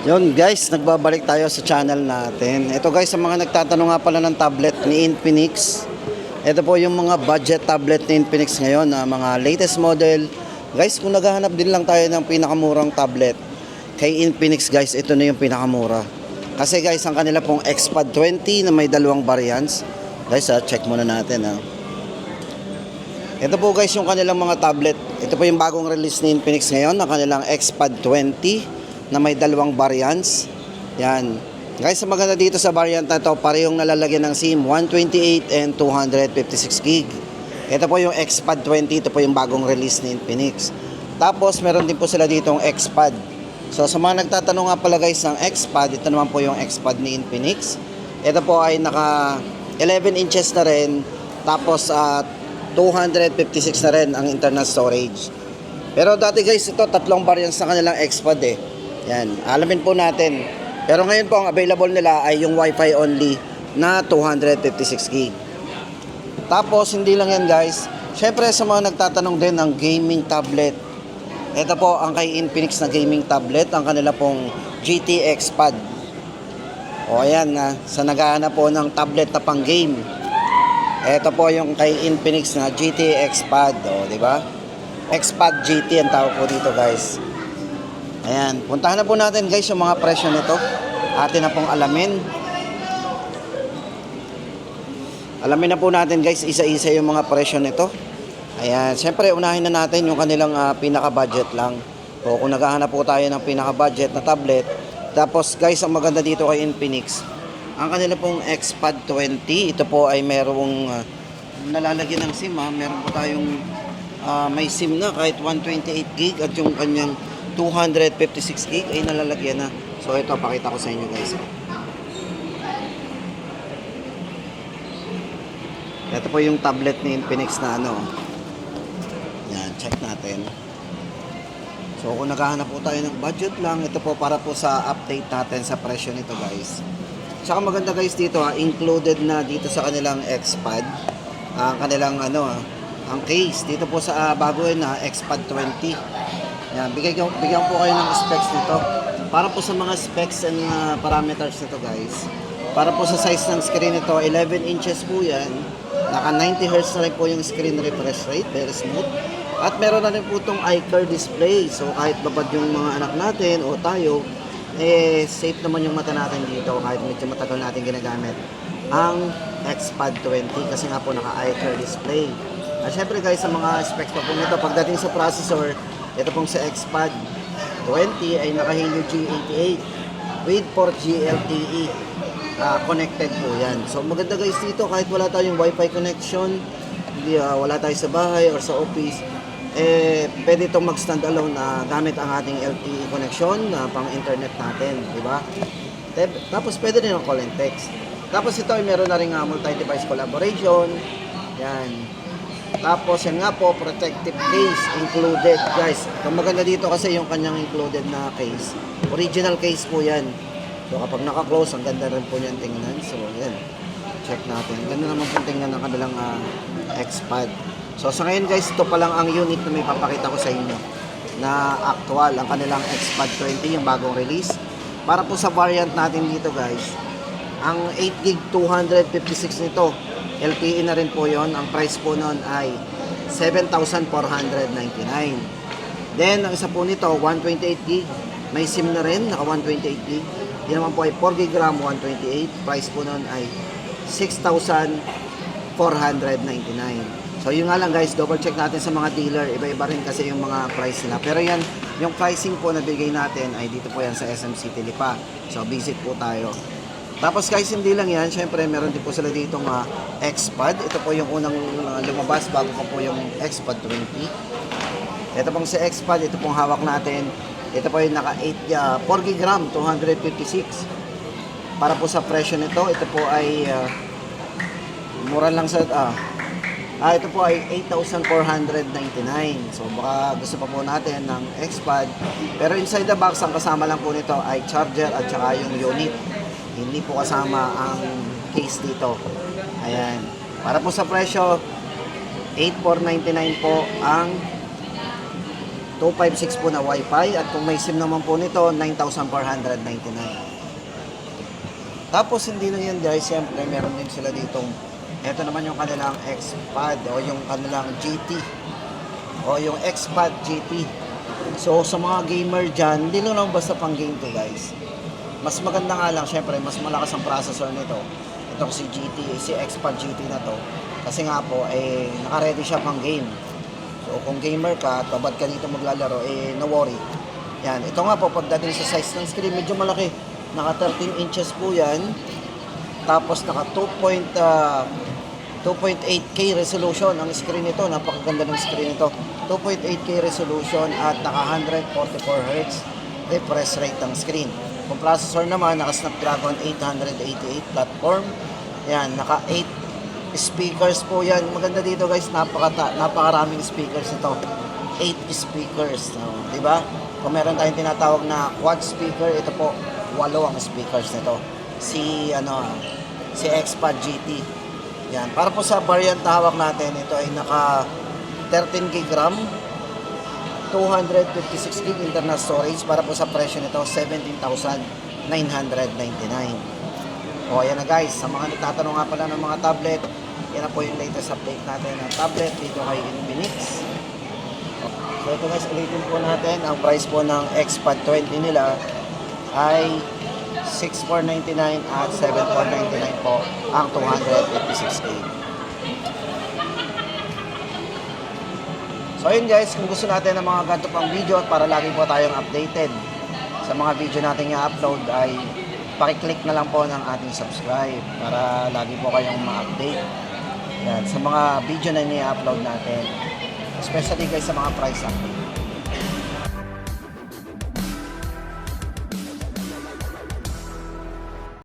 Yun guys, nagbabalik tayo sa channel natin. Ito guys, sa mga nagtatanong nga pala ng tablet ni Infinix. Ito po yung mga budget tablet ni Infinix ngayon, na mga latest model. Guys, kung naghahanap din lang tayo ng pinakamurang tablet kay Infinix guys, ito na yung pinakamura. Kasi guys, ang kanila pong XPad 20 na may dalawang variants. Guys, check muna natin ha. Ito po guys yung kanilang mga tablet. Ito po yung bagong release ni Infinix ngayon, ang kanilang XPad 20 na may dalawang variants. Yan. Guys, ang maganda dito sa variant na ito, parehong nalalagyan ng SIM 128 and 256 gig. Ito po yung XPad 20, ito po yung bagong release ni Infinix. Tapos meron din po sila ditong XPad. So sa mga nagtatanong nga pala guys ng XPad, ito naman po yung XPad ni Infinix. Ito po ay naka 11 inches na rin. Tapos 256 na rin ang internal storage. Pero dati guys, ito tatlong variants na kanilang XPad eh. Yan, alamin po natin. Pero ngayon po ang available nila ay yung Wi-Fi only na 256 gig. Tapos hindi lang yan guys. Syempre sa mga nagtatanong din ng gaming tablet. Ito po ang kay Infinix na gaming tablet, ang kanila pong GT XPad. O ayan na, sa naghahanap po ng tablet na pang game. Ito po yung kay Infinix na GT XPad, o di ba? XPad GT ang tawag po dito guys. Ayan, puntahan na po natin guys yung mga presyo nito. Atin na pong alamin. Alamin na po natin guys isa-isa yung mga presyo nito. Ayan, syempre unahin na natin yung kanilang pinaka-budget lang. O kung naghahanap po tayo ng pinaka-budget na tablet. Tapos guys, ang maganda dito kay Infinix, ang kanila pong XPad 20, ito po ay merong nalalagyan ng SIM ha. Meron po tayong may SIM na kahit 128 gig at yung kanyang 256 gig ay nalalagyan na. So ito, pakita ko sa inyo guys. Ito po yung tablet ni Infinix na ano. Yan, check natin. So kung naghahanap po tayo ng budget lang, ito po para po sa update natin sa presyo nito guys. Tsaka maganda guys dito included na dito sa kanilang XPad ang kanilang ano ang case dito po sa bago na XPad 20. Yan, bigyan po kayo ng specs nito. Para po sa mga specs and parameters nito guys. Para po sa size ng screen nito, 11 inches po yan. Naka 90 Hz na rin po yung screen refresh rate, very smooth. At meron na rin po itong iCar display. So kahit babad yung mga anak natin o tayo, safe naman yung mata natin dito kahit medyo matagal natin ginagamit ang XPad 20 kasi nga po naka iCar display. At syempre guys, sa mga specs pa po nito, pagdating sa processor, ito pong sa XPad 20 ay naka Helio G88 with 4G LTE connected po yan. So maganda guys dito, kahit wala tayong Wi-Fi connection, wala tayo sa bahay or sa office, pwede itong mag-stand alone na gamit ang ating LTE connection na pang internet natin, di ba? Tapos pwede rin ang call and text. Tapos ito ay meron na rin multi-device collaboration. Yan. Tapos yan nga po, protective case included guys. Ang maganda dito kasi yung kanyang included na case, original case po yan. So kapag naka-close, ang ganda rin po niyan tingnan. So yan, check natin. Ganda naman po tingnan ng kanilang XPad. So sa ngayon guys, ito pa lang ang unit na may papakita ko sa inyo na actual, ang kanilang XPad 20, yung bagong release. Para po sa variant natin dito guys, ang 8 gig 256 nito, LTE na rin po yon. Ang price po nun ay 7,499. Then ang isa po nito, 128 gig, may SIM na rin, naka 128 gig. Yan naman po ay 4 gig RAM 128, price po nun ay 6,499. So yun nga lang guys, double check natin sa mga dealer, iba-iba rin kasi yung mga price nila. Pero yan, yung pricing po na bigay natin ay dito po yan sa SM City Lipa. So visit po tayo. Tapos guys, hindi lang yan, syempre meron din po sila ditong XPad. Ito po yung unang lumabas bago pa po yung XPad 20. Ito pong si XPad, ito pong hawak natin. Ito po yung naka 4 gig RAM 256. Para po sa presyo nito, ito po ay mura lang sa ito po ay 8,499. So baka gusto pa po natin ng XPad. Pero inside the box, ang kasama lang po nito ay charger at saka yung unit. Hindi po kasama ang case dito. Ayan. Para po sa presyo, 8,499 po ang 256 po na Wi-Fi. At kung may SIM naman po nito, 9,499. Tapos hindi lang yan guys, siyempre meron din sila ditong, ito naman yung kanilang Xpad o yung kanilang GT o yung Xpad GT. So sa mga gamer dyan, hindi lang basta pang game to guys. Mas maganda nga lang, syempre mas malakas ang processor nito. Itong si GT, si Xpad GT na to. Kasi nga po, naka-ready siya pang game. So kung gamer ka, tabad ka dito maglalaro, no worry. Yan, ito nga po, pagdating sa size ng screen, medyo malaki. Naka 13 inches po yan. Tapos naka 2.8K resolution ang screen nito. Napakaganda ng screen nito. 2.8K resolution at naka 144 Hz refresh rate ng screen. Kung processor naman, naka Snapdragon 888 platform. Yan, naka 8 speakers po yan. Maganda dito guys, napakaraming speakers ito. 8 speakers. No? Diba? Kung meron tayong tinatawag na quad speaker, ito po 8 ang speakers nito. Si Xpad GT. Yan. Para po sa variant na hawak natin, ito ay naka 13 GB RAM, 256 GB internal storage. Para po sa presyo nito, 17,999. O ayan na guys, sa mga nagtatanong nga pala ng mga tablet, yan na po yung latest update natin ng tablet dito kay Infinix. So ito guys, ulitin po natin, ang price po ng Xpad 20 nila ay 6,499 at 7,499 po ang 256K. So ayun guys, kung gusto natin ng mga ganito pang video at para lagi po tayong updated sa mga video natin i-upload, ay pakiclick na lang po ng ating subscribe para lagi po kayong ma-update yan, sa mga video na i-upload natin, especially guys sa mga price update.